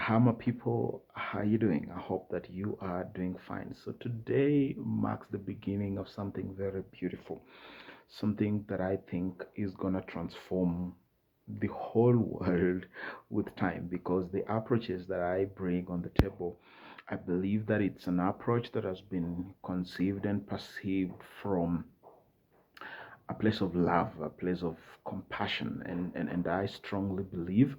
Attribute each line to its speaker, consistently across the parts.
Speaker 1: How my people, how are you doing? I hope that you are doing fine. So today marks the beginning of something very beautiful, something that I think is gonna transform the whole world with time because the approaches that I bring on the table, I believe that it's an approach that has been conceived and perceived from a place of love, a place of compassion. And I strongly believe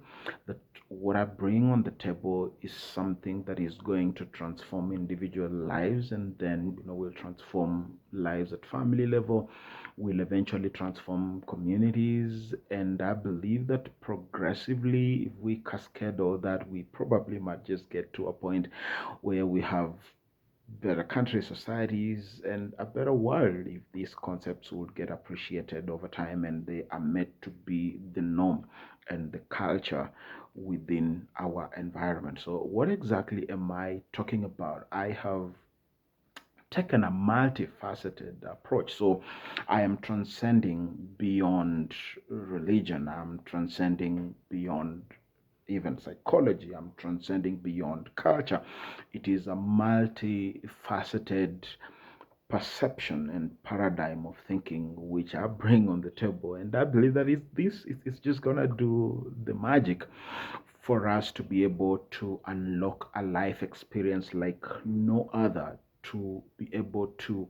Speaker 1: that what I bring on the table is something that is going to transform individual lives and then, will transform lives at family level, will eventually transform communities. And I believe that progressively, if we cascade all that, we probably might just get to a point where we have better countries, societies, and a better world if these concepts would get appreciated over time and they are meant to be the norm and the culture within our environment. So, what exactly am I talking about? I have taken a multifaceted approach. So, I am transcending beyond religion, I'm transcending beyond even psychology. I'm transcending beyond culture. It is a multifaceted perception and paradigm of thinking which I bring on the table. And I believe that it's just gonna do the magic for us to be able to unlock a life experience like no other, to be able to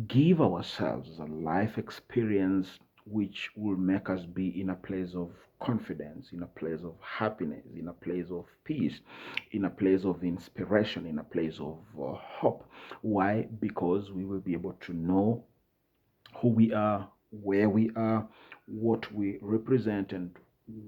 Speaker 1: give ourselves a life experience which will make us be in a place of confidence, in a place of happiness, in a place of peace, in a place of inspiration, in a place of hope. Why? Because we will be able to know who we are, where we are, what we represent, and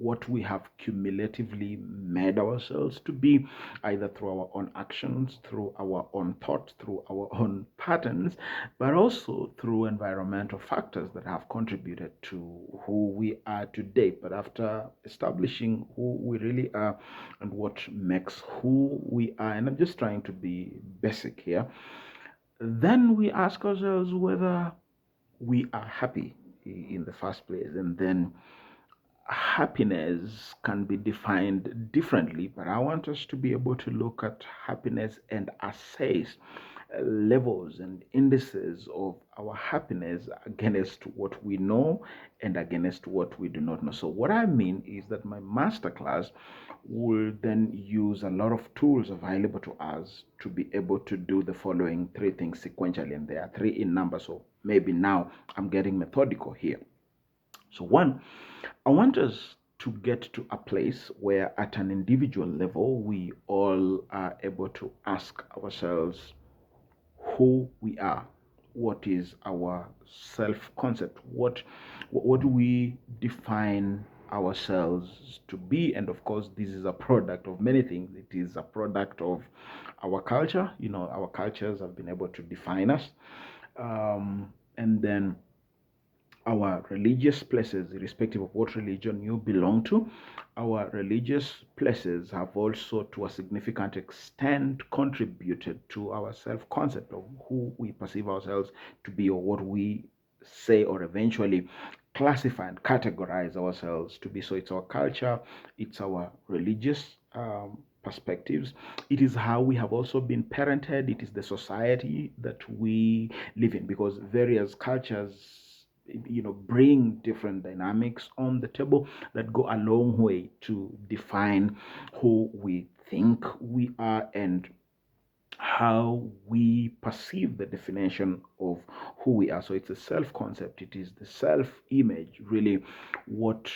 Speaker 1: what we have cumulatively made ourselves to be, either through our own actions, through our own thoughts, through our own patterns, but also through environmental factors that have contributed to who we are today. But after establishing who we really are and what makes who we are, and I'm just trying to be basic here, then we ask ourselves whether we are happy in the first place. And then happiness can be defined differently, but I want us to be able to look at happiness and assess levels and indices of our happiness against what we know and against what we do not know. So, what I mean is that my masterclass will then use a lot of tools available to us to be able to do the following three things sequentially, and there are three in number. So, maybe now I'm getting methodical here. So, one, I want us to get to a place where, at an individual level, we all are able to ask ourselves who we are, what is our self concept, what do we define ourselves to be. And of course, this is a product of many things. It is a product of our culture. Our cultures have been able to define us, and then our religious places, irrespective of what religion you belong to, our religious places have also, to a significant extent, contributed to our self concept of who we perceive ourselves to be, or what we say or eventually classify and categorize ourselves to be. So it's our culture, it's our religious perspectives, it is how we have also been parented, it is the society that we live in, because various cultures bring different dynamics on the table that go a long way to define who we think we are and how we perceive the definition of who we are. So it's a self concept, it is the self image, really, what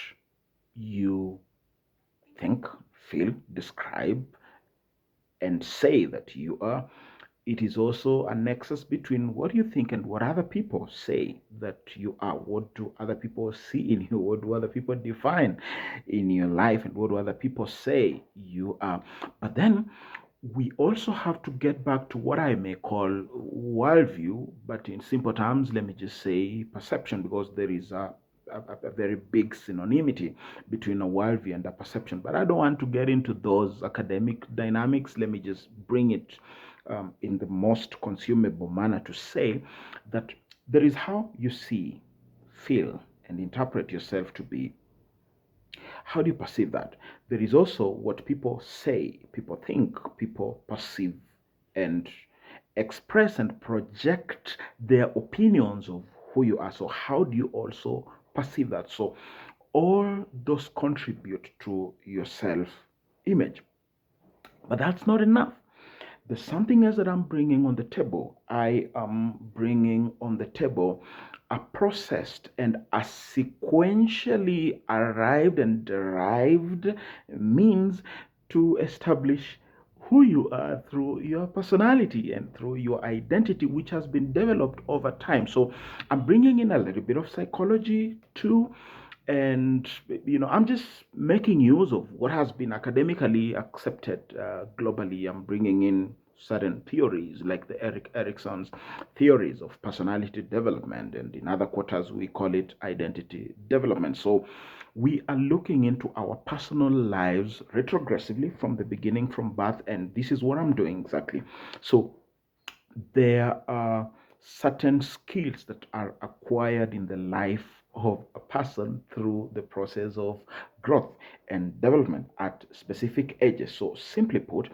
Speaker 1: you think, feel, describe, and say that you are. It is also a nexus between what you think and what other people say that you are. What do other people see in you? What do other people define in your life? And what do other people say you are? But then we also have to get back to what I may call worldview, but in simple terms, let me just say perception, because there is a very big synonymity between a worldview and a perception. But I don't want to get into those academic dynamics. Let me just bring it in the most consumable manner to say that there is how you see, feel, and interpret yourself to be, how do you perceive that? There is also what people say, people think, people perceive, and express and project their opinions of who you are. So, how do you also perceive that? So, all those contribute to your self image. But that's not enough. There's something else that I'm bringing on the table. I am bringing on the table a processed and a sequentially arrived and derived means to establish who you are through your personality and through your identity, which has been developed over time. So I'm bringing in a little bit of psychology too, and I'm just making use of what has been academically accepted globally. I'm bringing in certain theories like the Eric Erickson's theories of personality development, and in other quarters we call it identity development. So we are looking into our personal lives retrogressively from the beginning, from birth, and this is what I'm doing exactly. So there are certain skills that are acquired in the life of a person through the process of growth and development at specific ages. So, simply put,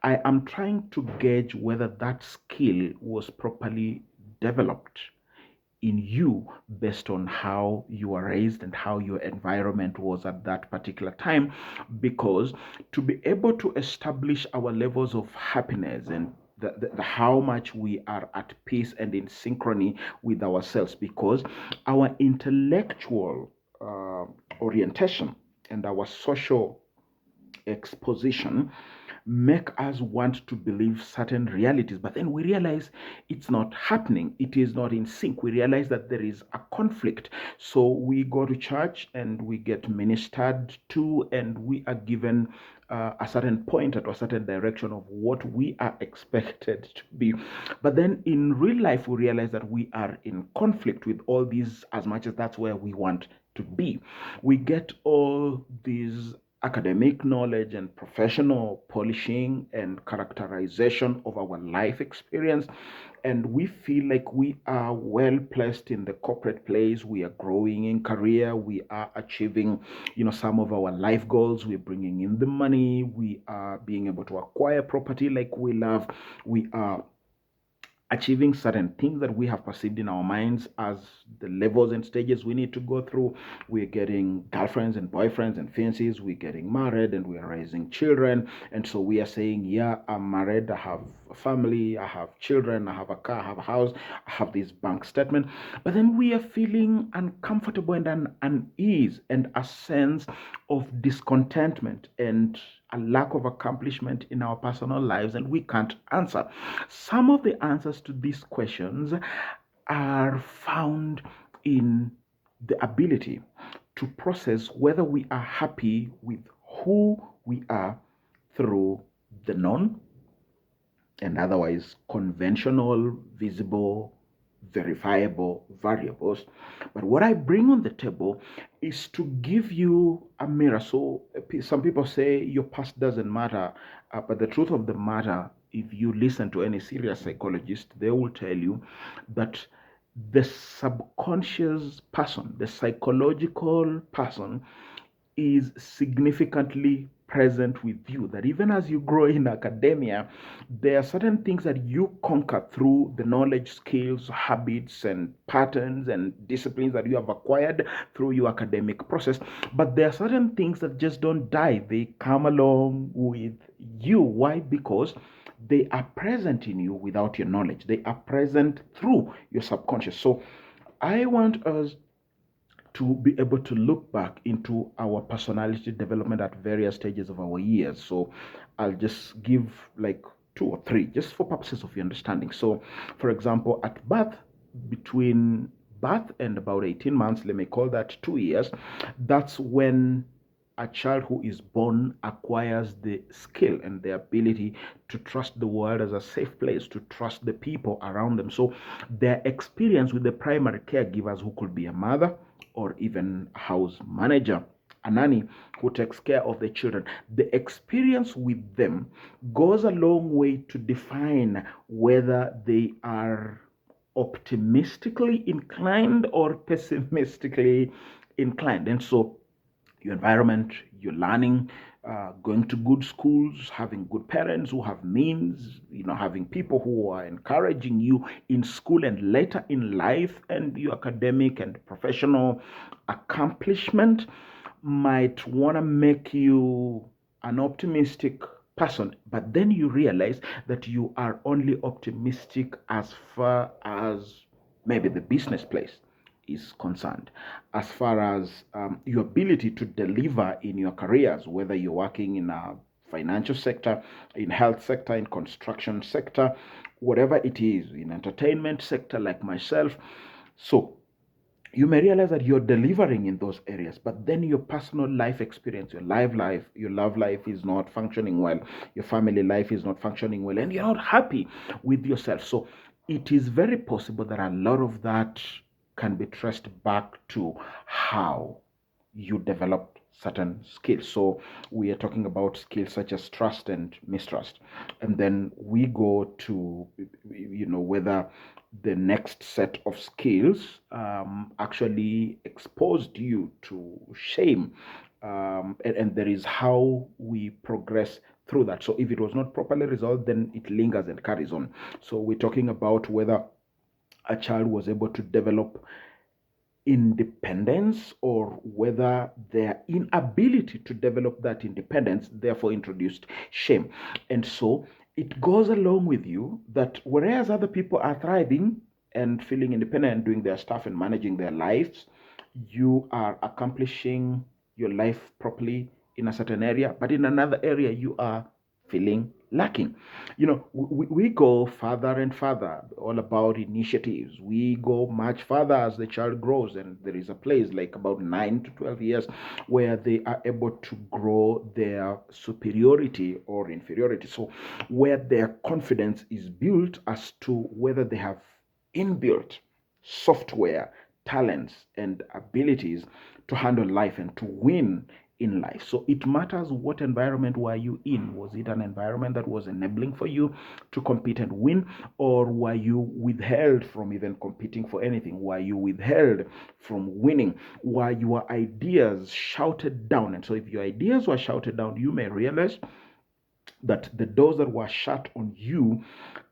Speaker 1: I am trying to gauge whether that skill was properly developed in you based on how you were raised and how your environment was at that particular time. Because to be able to establish our levels of happiness and the how much we are at peace and in synchrony with ourselves, because our intellectual orientation and our social exposition make us want to believe certain realities, but then we realize it's not happening, it is not in sync. We realize that there is a conflict. So we go to church and we get ministered to, and we are given a certain point or a certain direction of what we are expected to be. But then in real life, we realize that we are in conflict with all these, as much as that's where we want to be. We get all these academic knowledge and professional polishing and characterization of our life experience, and we feel like we are well placed in the corporate place. We are growing in career, we are achieving some of our life goals, we're bringing in the money, we are being able to acquire property like we love, we are achieving certain things that we have perceived in our minds as the levels and stages we need to go through. We're getting girlfriends and boyfriends and fiancés, we're getting married, and we're raising children. And so we are saying, yeah, I'm married, I have a family, I have children, I have a car, I have a house, I have this bank statement. But then we are feeling uncomfortable and an unease and a sense of discontentment and a lack of accomplishment in our personal lives, and we can't answer. Some of the answers to these questions are found in the ability to process whether we are happy with who we are through the known and otherwise conventional, visible, verifiable variables. But what I bring on the table is to give you a mirror. So some people say your past doesn't matter, but the truth of the matter, if you listen to any serious psychologist, they will tell you that the subconscious person, the psychological person, is significantly present with you. That even as you grow in academia, there are certain things that you conquer through the knowledge, skills, habits, and patterns and disciplines that you have acquired through your academic process. But there are certain things that just don't die, they come along with you. Why? Because they are present in you without your knowledge, they are present through your subconscious. So I want us to be able to look back into our personality development at various stages of our years. So I'll just give like two or three just for purposes of your understanding. So, for example, at birth, between birth and about 18 months, let me call that 2 years, that's when a child who is born acquires the skill and the ability to trust the world as a safe place, to trust the people around them. So their experience with the primary caregivers, who could be a mother or even a house manager, a nanny who takes care of the children, the experience with them goes a long way to define whether they are optimistically inclined or pessimistically inclined. And so your environment, your learning, going to good schools, having good parents who have means, having people who are encouraging you in school and later in life, and your academic and professional accomplishment might want to make you an optimistic person, but then you realize that you are only optimistic as far as maybe the business place is concerned, as far as your ability to deliver in your careers, whether you're working in a financial sector, in health sector, in construction sector, whatever it is, in entertainment sector like myself. So you may realize that you're delivering in those areas, but then your personal life experience, your love life is not functioning well, your family life is not functioning well, and you're not happy with yourself. So it is very possible that a lot of that can be traced back to how you developed certain skills. So we are talking about skills such as trust and mistrust. And then we go to, whether the next set of skills actually exposed you to shame. And there is how we progress through that. So if it was not properly resolved, then it lingers and carries on. So we're talking about whether a child was able to develop independence, or whether their inability to develop that independence therefore introduced shame. And so it goes along with you that whereas other people are thriving and feeling independent and doing their stuff and managing their lives, you are accomplishing your life properly in a certain area, but in another area you are feeling lacking. We go further and further, all about initiatives. We go much further as the child grows, and there is a place like about 9 to 12 years where they are able to grow their superiority or inferiority. So where their confidence is built as to whether they have inbuilt software, talents, and abilities to handle life and to win in life. So it matters what environment were you in. Was it an environment that was enabling for you to compete and win, or were you withheld from even competing for anything? Were you withheld from winning? Were your ideas shouted down? And so if your ideas were shouted down, you may realize that the doors that were shut on you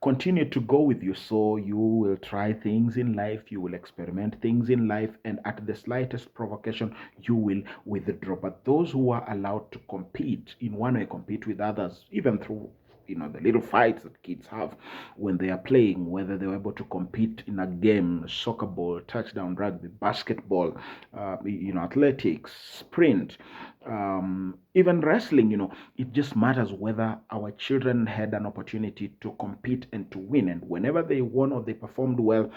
Speaker 1: continue to go with you. So you will try things in life, you will experiment things in life, and at the slightest provocation, you will withdraw. But those who are allowed to compete in one way, compete with others, even through the little fights that kids have when they are playing, whether they were able to compete in a game, soccer ball, touchdown, rugby, basketball, athletics, sprint, even wrestling, it just matters whether our children had an opportunity to compete and to win. And whenever they won or they performed well,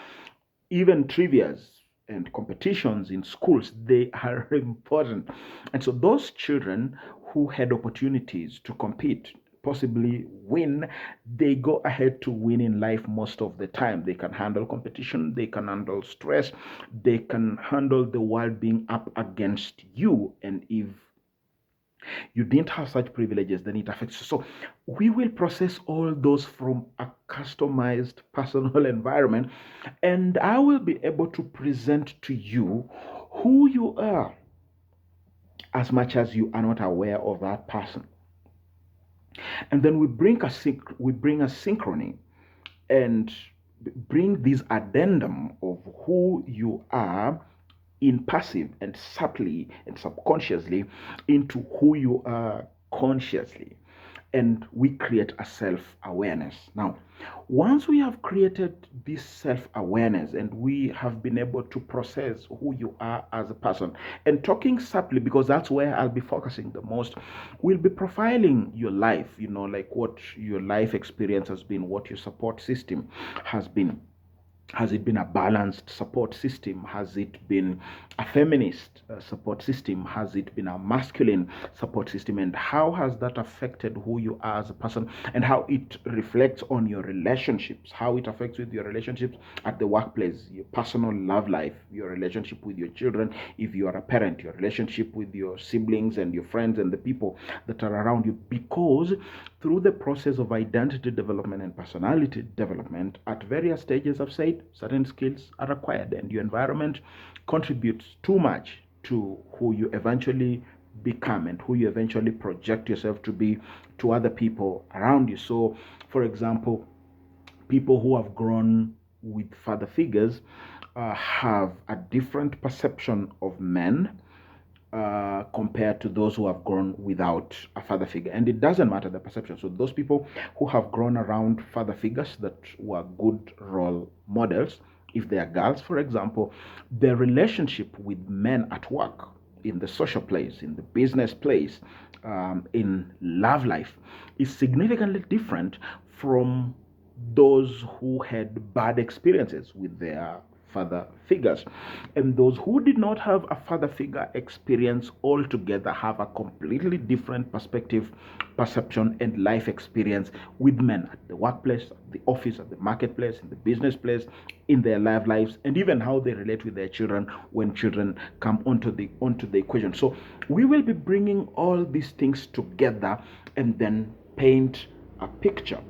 Speaker 1: even trivias and competitions in schools, they are important. And so those children who had opportunities to compete, possibly win, they go ahead to win in life most of the time. They can handle competition, they can handle stress, they can handle the world being up against you. And if you didn't have such privileges, then it affects you. So we will process all those from a customized personal environment, and I will be able to present to you who you are as much as you are not aware of that person. And then we bring a synchrony and bring this addendum of who you are in passive and subtly and subconsciously into who you are consciously. And we create a self-awareness. Now, once we have created this self-awareness and we have been able to process who you are as a person, and talking subtly, because that's where I'll be focusing the most, we'll be profiling your life, like what your life experience has been, what your support system has been. Has it been a balanced support system? Has it been a feminist support system? Has it been a masculine support system? And how has that affected who you are as a person, and how it reflects on your relationships, how it affects with your relationships at the workplace, your personal love life, your relationship with your children, if you are a parent, your relationship with your siblings and your friends and the people that are around you. Because through the process of identity development and personality development, at various stages, I've said certain skills are required, and your environment contributes too much to who you eventually become and who you eventually project yourself to be to other people around you. So, for example, people who have grown with father figures have a different perception of men compared to those who have grown without a father figure. And it doesn't matter the perception. So those people who have grown around father figures that were good role models, if they are girls, for example, their relationship with men at work, in the social place, in the business place, in love life, is significantly different from those who had bad experiences with their father figures. And those who did not have a father figure experience altogether have a completely different perspective, perception, and life experience with men at the workplace, at the office, at the marketplace, in the business place, in their life lives, and even how they relate with their children when children come onto the equation. So we will be bringing all these things together and then paint a picture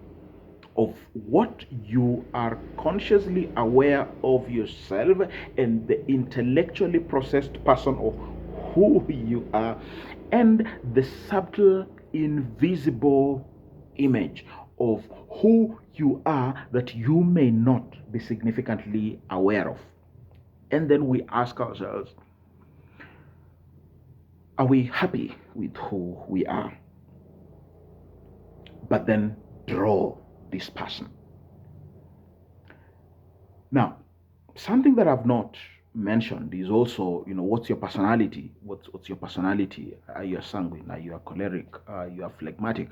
Speaker 1: of what you are consciously aware of yourself and the intellectually processed person of who you are, and the subtle invisible image of who you are that you may not be significantly aware of. And then we ask ourselves, are we happy with who we are? But then draw this person. Now, something that I've not mentioned is also, what's your personality? What's your personality? Are you a sanguine? Are you a choleric? Are you a phlegmatic?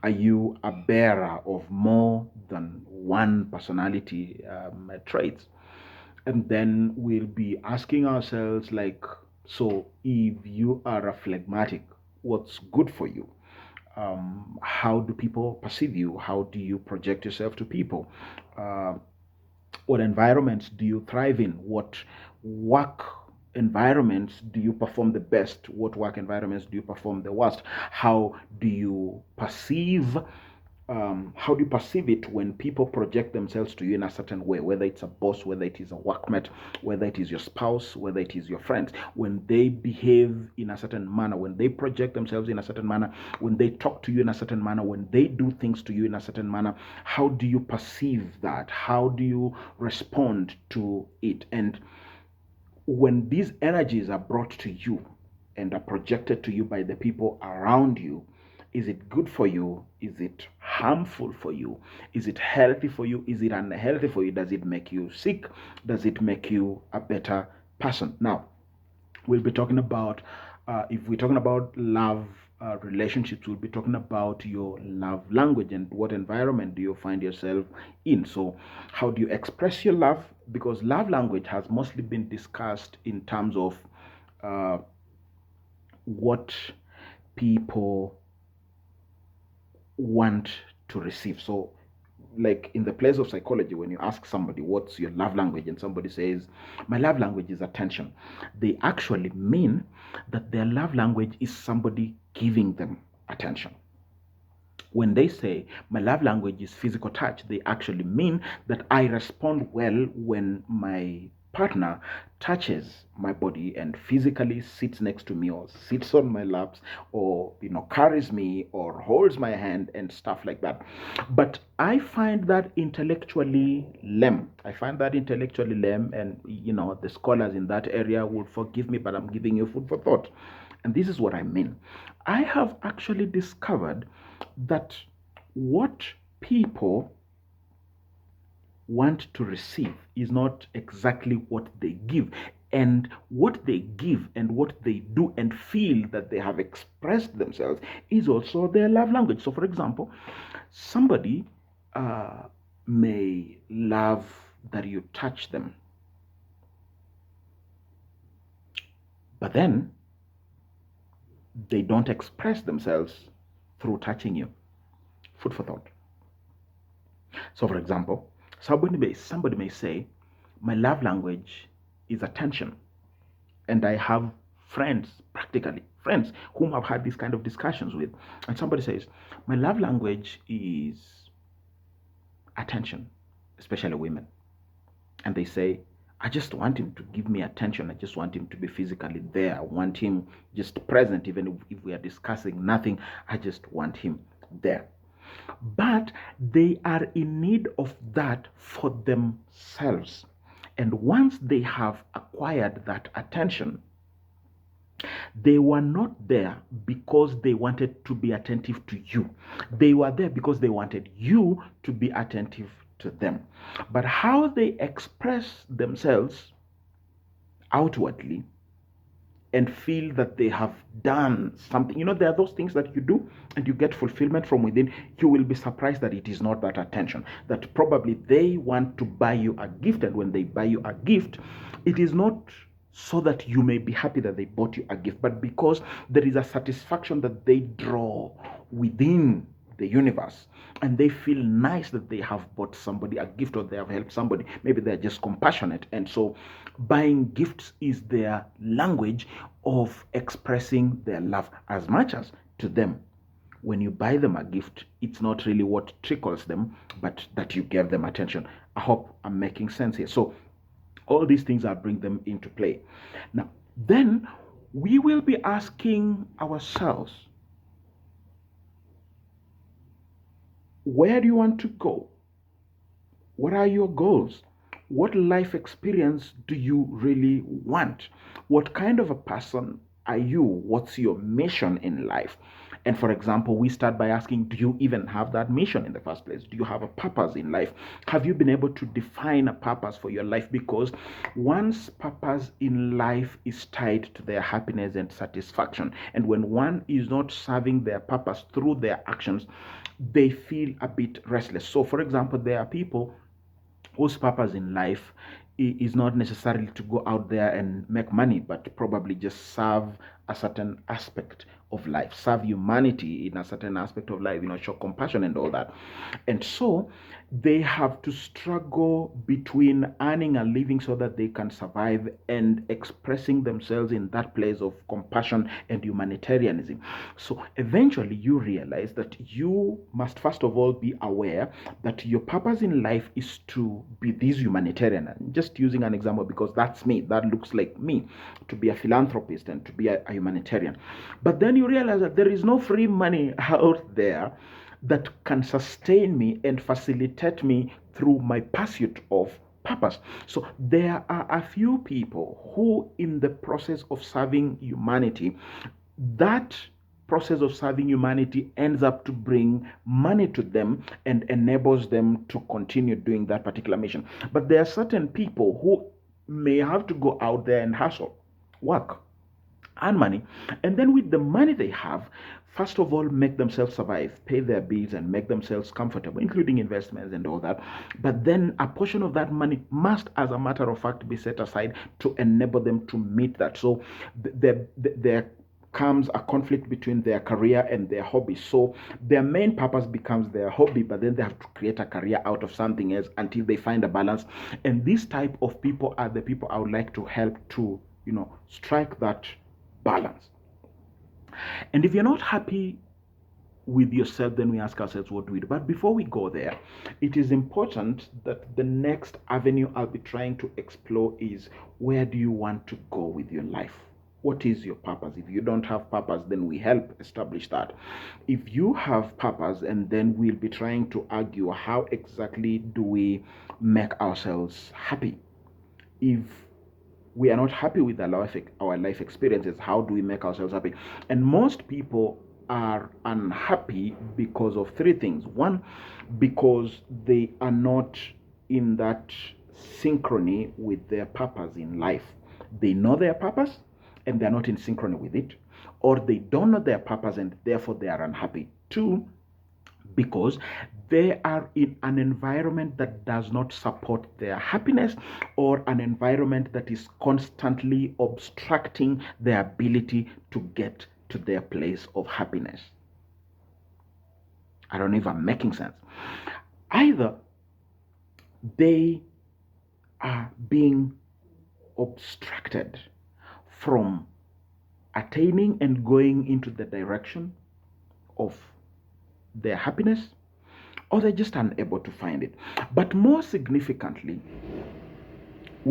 Speaker 1: Are you a bearer of more than one personality traits? And then we'll be asking ourselves, like, so if you are a phlegmatic, what's good for you? How do people perceive you? How do you project yourself to people? What environments do you thrive in? What work environments do you perform the best? What work environments do you perform the worst? How do you perceive it when people project themselves to you in a certain way, whether it's a boss, whether it is a workmate, whether it is your spouse, whether it is your friends, when they behave in a certain manner, when they project themselves in a certain manner, when they talk to you in a certain manner, when they do things to you in a certain manner, how do you perceive that? How do you respond to it? And when these energies are brought to you and are projected to you by the people around you, is it good for you? Is it harmful for you? Is it healthy for you? Is it unhealthy for you? Does it make you sick? Does it make you a better person? Now, we'll be talking about, if we're talking about love relationships, we'll be talking about your love language and what environment do you find yourself in. So, how do you express your love? Because love language has mostly been discussed in terms of uh, what people want to receive. So, like in the place of psychology, when you ask somebody what's your love language and somebody says my love language is attention, they actually mean that their love language is somebody giving them attention. When they say my love language is physical touch, they actually mean that I respond well when my partner touches my body and physically sits next to me or sits on my laps or carries me or holds my hand and stuff like that. But I find that intellectually lame. And the scholars in that area will forgive me, but I'm giving you food for thought. And this is what I mean. I have actually discovered that what people want to receive is not exactly what they give. And what they give and what they do and feel that they have expressed themselves is also their love language. So, for example, somebody may love that you touch them, but then they don't express themselves through touching you. Food for thought. So, for example, somebody may say, my love language is attention. And I have practically friends, whom I've had these kind of discussions with. And somebody says, my love language is attention, especially women. And they say, I just want him to give me attention. I just want him to be physically there. I want him just present, even if we are discussing nothing. I just want him there. But they are in need of that for themselves. And once they have acquired that attention, they were not there because they wanted to be attentive to you. They were there because they wanted you to be attentive to them. But how they express themselves outwardly and feel that they have done something. There are those things that you do and you get fulfillment from within. You will be surprised that it is not that attention, that probably they want to buy you a gift. And when they buy you a gift, it is not so that you may be happy that they bought you a gift, but because there is a satisfaction that they draw within the universe, and they feel nice that they have bought somebody a gift or they have helped somebody. Maybe they're just compassionate, and so buying gifts is their language of expressing their love. As much as to them, when you buy them a gift, it's not really what trickles them, but that you gave them attention. I hope I'm making sense here. So all these things, I'll bring them into play. Now, then we will be asking ourselves, where do you want to go? What are your goals? What life experience do you really want? What kind of a person are you? What's your mission in life? And for example, we start by asking, do you even have that mission in the first place? Do you have a purpose in life? Have you been able to define a purpose for your life? Because one's purpose in life is tied to their happiness and satisfaction. And when one is not serving their purpose through their actions, they feel a bit restless. So, for example, there are people whose purpose in life is not necessarily to go out there and make money, but probably just serve a certain aspect of life, serve humanity in a certain aspect of life, show compassion and all that. And so they have to struggle between earning a living so that they can survive and expressing themselves in that place of compassion and humanitarianism. So eventually you realize that you must first of all be aware that your purpose in life is to be this humanitarian. I'm just using an example because that's me, that looks like me, to be a philanthropist and to be a humanitarian. But then you realize that there is no free money out there that can sustain me and facilitate me through my pursuit of purpose. So there are a few people who, in the process of serving humanity, that process of serving humanity ends up to bring money to them and enables them to continue doing that particular mission. But there are certain people who may have to go out there and hustle, work, earn money, and then with the money they have, first of all, make themselves survive, pay their bills, and make themselves comfortable, including investments and all that. But then a portion of that money must, as a matter of fact, be set aside to enable them to meet that. So there comes a conflict between their career and their hobby. So their main purpose becomes their hobby, but then they have to create a career out of something else until they find a balance. And this type of people are the people I would like to help to, strike that balance. And if you're not happy with yourself, then we ask ourselves, what do we do? But before we go there, it is important that the next avenue I'll be trying to explore is, where do you want to go with your life? What is your purpose? If you don't have purpose, then we help establish that. If you have purpose, and then we'll be trying to argue, how exactly do we make ourselves happy? If we are not happy with our life experiences, how do we make ourselves happy? And most people are unhappy because of three things. One, because they are not in that synchrony with their purpose in life. They know their purpose and they're not in synchrony with it, or they don't know their purpose and therefore they are unhappy. Two, because they are in an environment that does not support their happiness, or an environment that is constantly obstructing their ability to get to their place of happiness. I don't know if I'm making sense. Either they are being obstructed from attaining and going into the direction of their happiness, or they're just unable to find it. But more significantly,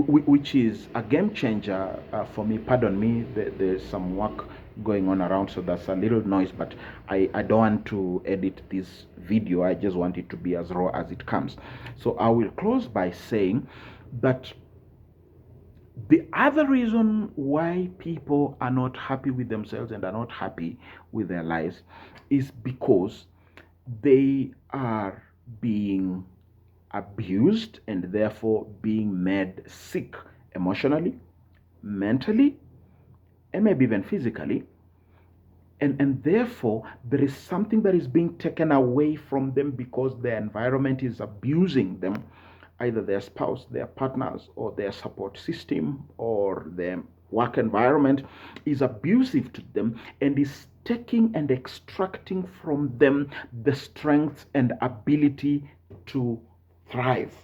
Speaker 1: which is a game changer for me. Pardon me, there's some work going on around, so that's a little noise, but I don't want to edit this video. I just want it to be as raw as it comes. So I will close by saying that the other reason why people are not happy with themselves and are not happy with their lives is because they are being abused and therefore being made sick emotionally, mentally, and maybe even physically. And therefore, there is something that is being taken away from them because their environment is abusing them, either their spouse, their partners, or their support system, or their work environment is abusive to them and is taking and extracting from them the strength and ability to thrive.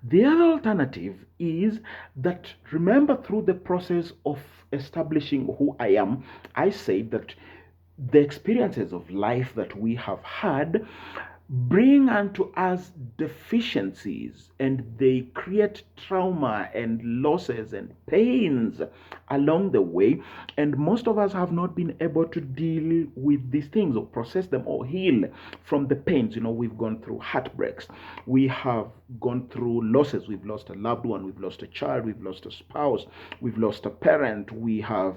Speaker 1: The other alternative is that, remember, through the process of establishing who I am, I say that the experiences of life that we have had bring unto us deficiencies, and they create trauma and losses and pains along the way. And most of us have not been able to deal with these things or process them or heal from the pains. We've gone through heartbreaks, we have gone through losses, we've lost a loved one, we've lost a child, we've lost a spouse, we've lost a parent, we have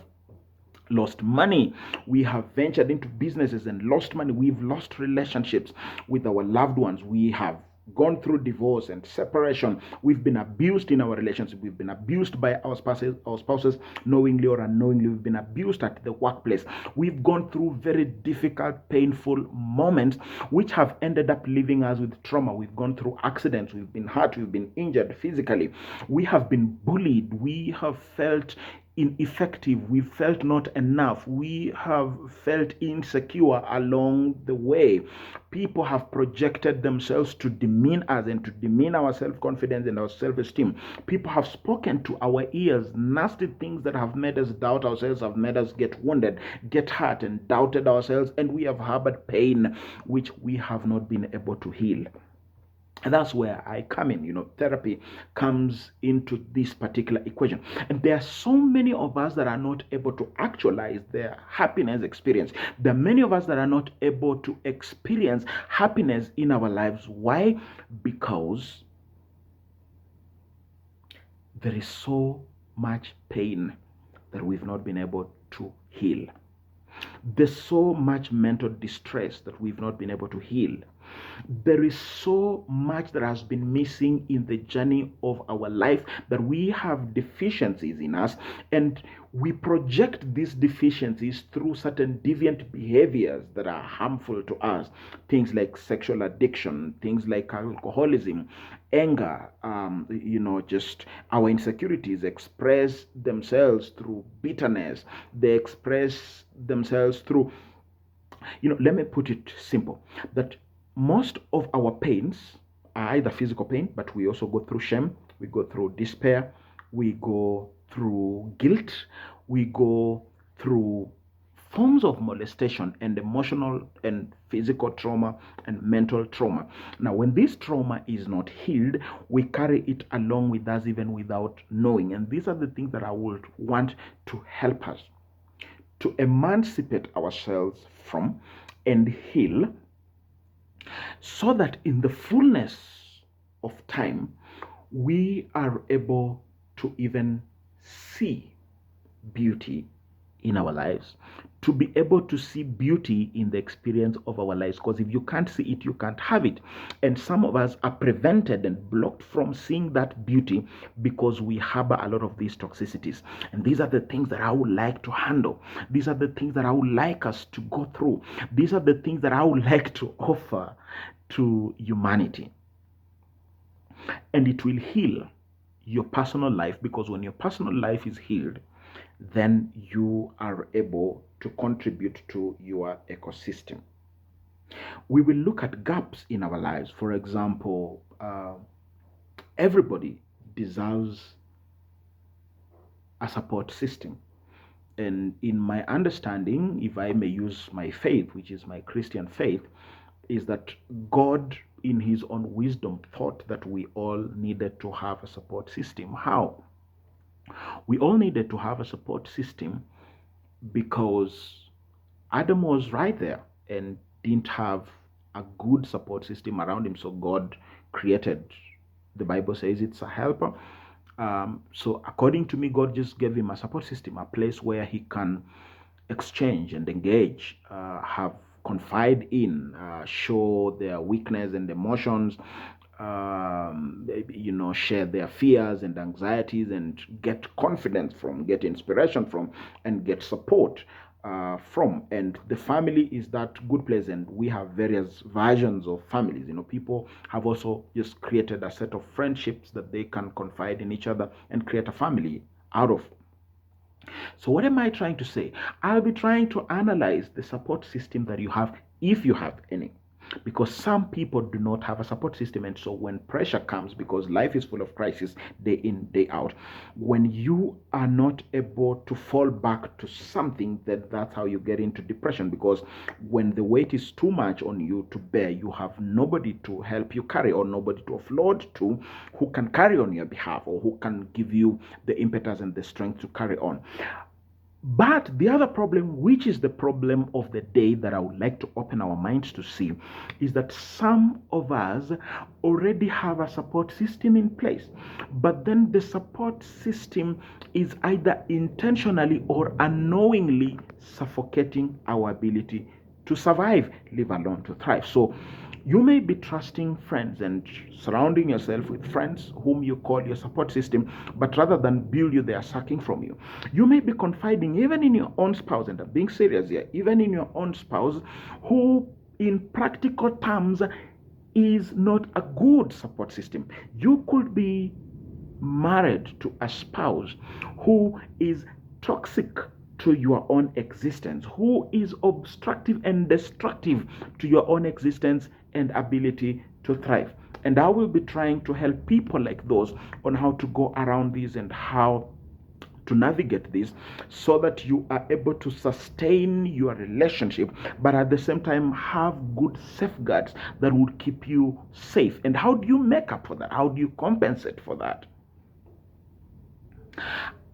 Speaker 1: lost money, we have ventured into businesses and lost money, we've lost relationships with our loved ones, we have gone through divorce and separation, we've been abused in our relationship, we've been abused by our spouses knowingly or unknowingly, we've been abused at the workplace, we've gone through very difficult, painful moments which have ended up leaving us with trauma. We've gone through accidents, we've been hurt, we've been injured physically, we have been bullied, we have felt ineffective, we felt not enough, we have felt insecure along the way. People have projected themselves to demean us and to demean our self-confidence and our self-esteem. People have spoken to our ears nasty things that have made us doubt ourselves, have made us get wounded, get hurt, and doubted ourselves, and we have harbored pain which we have not been able to heal. And that's where I come in. Therapy comes into this particular equation. And there are so many of us that are not able to actualize their happiness experience. There are many of us that are not able to experience happiness in our lives. Why? Because there is so much pain that we've not been able to heal. There's so much mental distress that we've not been able to heal. There is so much that has been missing in the journey of our life, that we have deficiencies in us, and we project these deficiencies through certain deviant behaviors that are harmful to us. Things like sexual addiction, things like alcoholism, anger, just our insecurities express themselves through bitterness. They express themselves through, let me put it simple, that most of our pains are either physical pain, but we also go through shame, we go through despair, we go through guilt, we go through forms of molestation and emotional and physical trauma and mental trauma. Now, when this trauma is not healed, we carry it along with us even without knowing. And these are the things that I would want to help us to emancipate ourselves from and heal, so that in the fullness of time, we are able to even see beauty in our lives, to be able to see beauty in the experience of our lives. Because if you can't see it, you can't have it. And some of us are prevented and blocked from seeing that beauty because we harbor a lot of these toxicities. And these are the things that I would like to handle. These are the things that I would like us to go through. These are the things that I would like to offer to humanity. And it will heal your personal life, because when your personal life is healed, then you are able to contribute to your ecosystem. We will look at gaps in our lives. For example, everybody deserves a support system. And in my understanding, if I may use my faith, which is my Christian faith, is that God, in his own wisdom, thought that we all needed to have a support system. How? We all needed to have a support system because Adam was right there and didn't have a good support system around him. So God created, the Bible says it's a helper. So according to me, God just gave him a support system, a place where he can exchange and engage, have confide in, show their weakness and emotions, share their fears and anxieties, and get confidence from, get inspiration from, and get support from. And the family is that good place. And we have various versions of families. People have also just created a set of friendships that they can confide in each other and create a family out of. So, what am I trying to say? I'll be trying to analyze the support system that you have, if you have any. Because some people do not have a support system. And so, when pressure comes, because life is full of crisis day in, day out, when you are not able to fall back to something, that's how you get into depression. Because when the weight is too much on you to bear, you have nobody to help you carry, or nobody to offload to, who can carry on your behalf, or who can give you the impetus and the strength to carry on. But the other problem, which is the problem of the day that I would like to open our minds to see, is that some of us already have a support system in place. But then the support system is either intentionally or unknowingly suffocating our ability to survive, live alone, to thrive. So you may be trusting friends and surrounding yourself with friends whom you call your support system, but rather than build you, they are sucking from you. You may be confiding even in your own spouse, and I'm being serious here, even in your own spouse, who in practical terms is not a good support system. You could be married to a spouse who is toxic to your own existence, who is obstructive and destructive to your own existence and ability to thrive. And I will be trying to help people like those on how to go around this and how to navigate this, so that you are able to sustain your relationship, but at the same time have good safeguards that would keep you safe. And how do you make up for that? How do you compensate for that?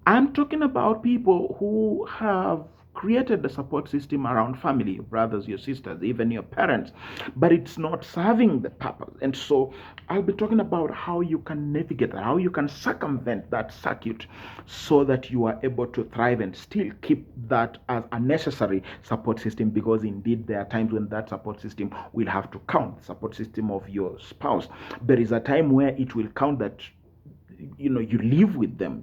Speaker 1: I'm talking about people who have created the support system around family, your brothers, your sisters, even your parents, but it's not serving the purpose. And so I'll be talking about how you can navigate that, how you can circumvent that circuit, so that you are able to thrive and still keep that as a necessary support system. Because indeed, there are times when that support system will have to count. The support system of your spouse, there is a time where it will count that you live with them,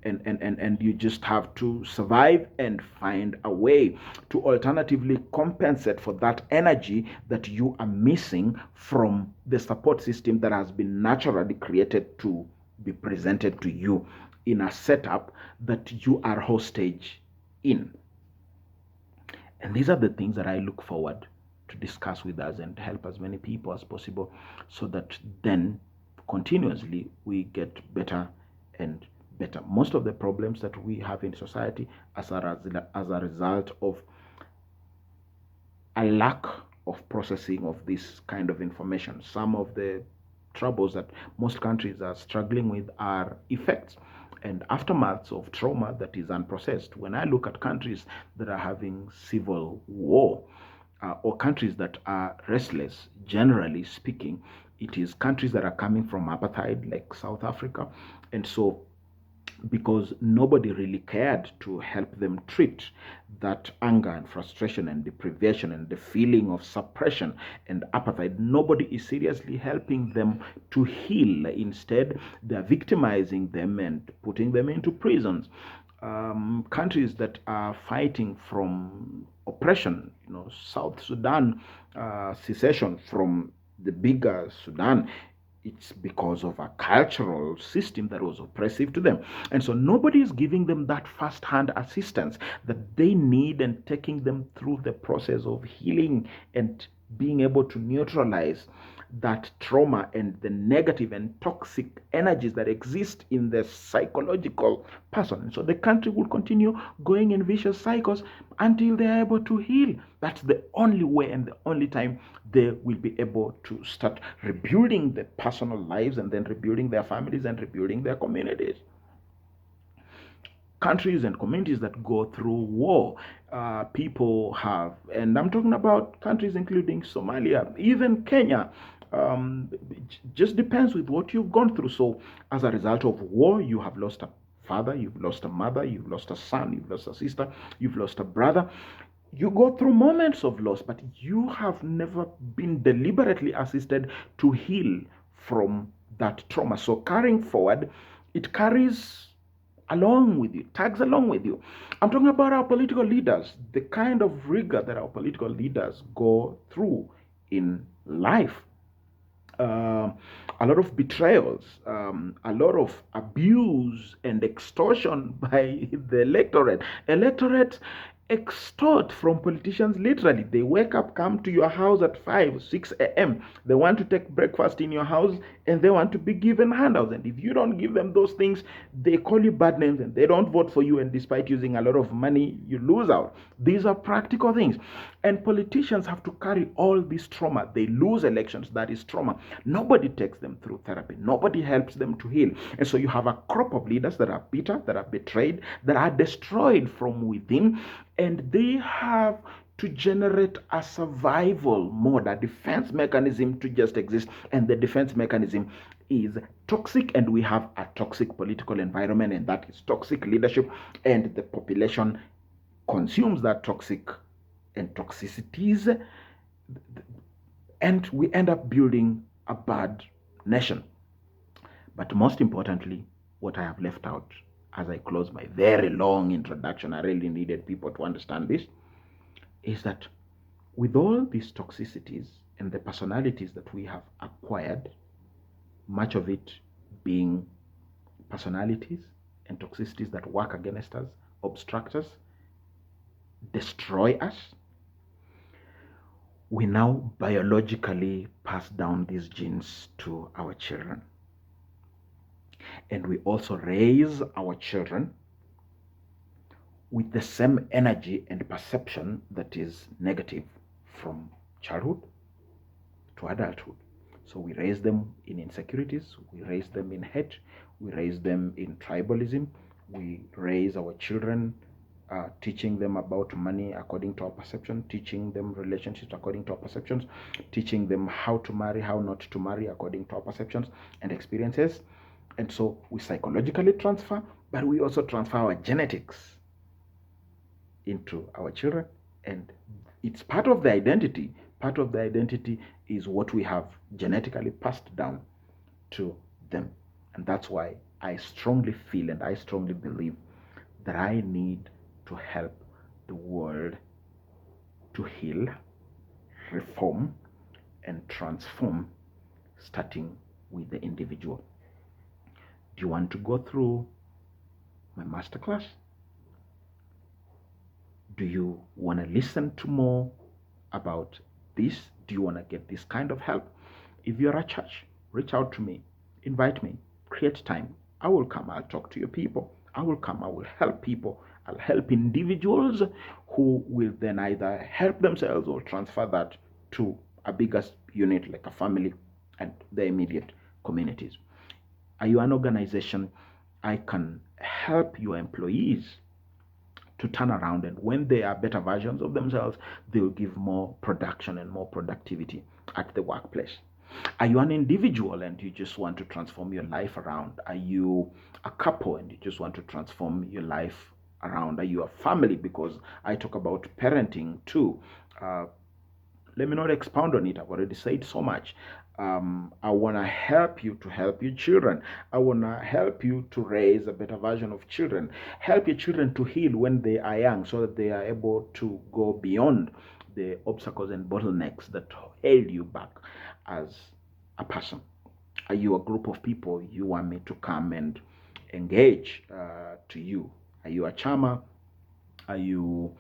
Speaker 1: and you just have to survive and find a way to alternatively compensate for that energy that you are missing from the support system that has been naturally created to be presented to you in a setup that you are hostage in. And these are the things that I look forward to discuss with us and help as many people as possible, so that then continuously we get better and better. Most of the problems that we have in society as a result of a lack of processing of this kind of information. Some of the troubles that most countries are struggling with are effects and aftermaths of trauma that is unprocessed. When I look at countries that are having civil war, or countries that are restless, generally speaking, it is countries that are coming from apartheid, like South Africa. And so, because nobody really cared to help them treat that anger and frustration and deprivation and the feeling of suppression and apartheid, nobody is seriously helping them to heal. Instead, they're victimizing them and putting them into prisons. Countries that are fighting from oppression, South Sudan, secession from the bigger Sudan, it's because of a cultural system that was oppressive to them. And so nobody is giving them that first-hand assistance that they need and taking them through the process of healing and being able to neutralize that trauma and the negative and toxic energies that exist in the psychological person. And so the country will continue going in vicious cycles until they are able to heal. That's the only way and the only time they will be able to start rebuilding their personal lives and then rebuilding their families and rebuilding their communities. Countries and communities that go through war, people have, and I'm talking about countries including Somalia, even Kenya. It just depends with what you've gone through. So, as a result of war, you have lost a father, you've lost a mother, you've lost a son, you've lost a sister, you've lost a brother. You go through moments of loss, but you have never been deliberately assisted to heal from that trauma. So, carrying forward, it carries along with you, tags along with you. I'm talking about our political leaders, the kind of rigor that our political leaders go through in life. A lot of betrayals, a lot of abuse and extortion by the electorate. Electorate extort from politicians literally. They wake up, come to your house at 5, 6 a.m. They want to take breakfast in your house and they want to be given handouts. And if you don't give them those things, they call you bad names and they don't vote for you. And despite using a lot of money, you lose out. These are practical things. And politicians have to carry all this trauma. They lose elections. That is trauma. Nobody takes them through therapy. Nobody helps them to heal. And so you have a crop of leaders that are bitter, that are betrayed, that are destroyed from within. And they have to generate a survival mode, a defense mechanism to just exist. And the defense mechanism is toxic, and we have a toxic political environment, and that is toxic leadership, and the population consumes that toxic and toxicities, and we end up building a bad nation. But most importantly, what I have left out as I close my very long introduction, I really needed people to understand this, is that with all these toxicities and the personalities that we have acquired, much of it being personalities and toxicities that work against us, obstruct us, destroy us, we now biologically pass down these genes to our children. And we also raise our children with the same energy and perception that is negative from childhood to adulthood. So we raise them in insecurities, we raise them in hate, we raise them in tribalism, we raise our children teaching them about money according to our perception, teaching them relationships according to our perceptions, teaching them how to marry, how not to marry according to our perceptions and experiences. And so we psychologically transfer, but we also transfer our genetics into our children, and it's part of the identity. Part of the identity is what we have genetically passed down to them. And that's why I strongly feel and I strongly believe that I need to help the world to heal, reform, and transform, starting with the individual. Do you want to go through my masterclass? Do you want to listen to more about this? Do you want to get this kind of help? If you're a church, reach out to me, invite me, create time. I will come, I'll talk to your people. I will come, I will help people. I'll help individuals who will then either help themselves or transfer that to a bigger unit like a family and the immediate communities. Are you an organization? I can help your employees to turn around, and when they are better versions of themselves, they will give more production and more productivity at the workplace. Are you an individual and you just want to transform your life around? Are you a couple and you just want to transform your life around? Are you a family? Because I talk about parenting too. Let me not expound on it. I've already said so much. I want to help you to help your children. I want to help you to raise a better version of children. Help your children to heal when they are young so that they are able to go beyond the obstacles and bottlenecks that held you back as a person. Are you a group of people you want me to come and engage to you? Are you a charmer? Are you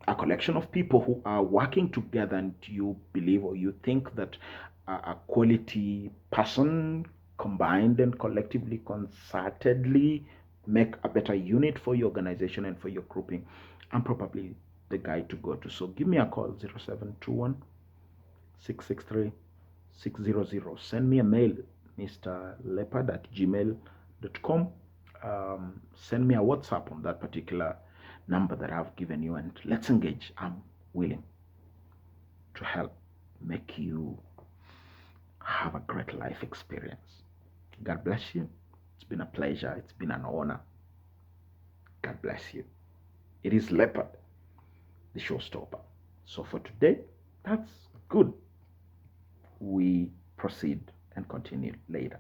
Speaker 1: a collection of people who are working together, and you believe or you think that a quality person combined and collectively, concertedly make a better unit for your organization and for your grouping, I'm probably the guy to go to. So give me a call, 0721 663 600. Send me a mail, mrleopard at gmail.com. Send me a WhatsApp on that particular number that I've given you, and let's engage. I'm willing to help make you have a great life experience. God bless you. It's been a pleasure. It's been an honor. God bless you. It is Leopard, the showstopper. So for today, that's good. We proceed and continue later.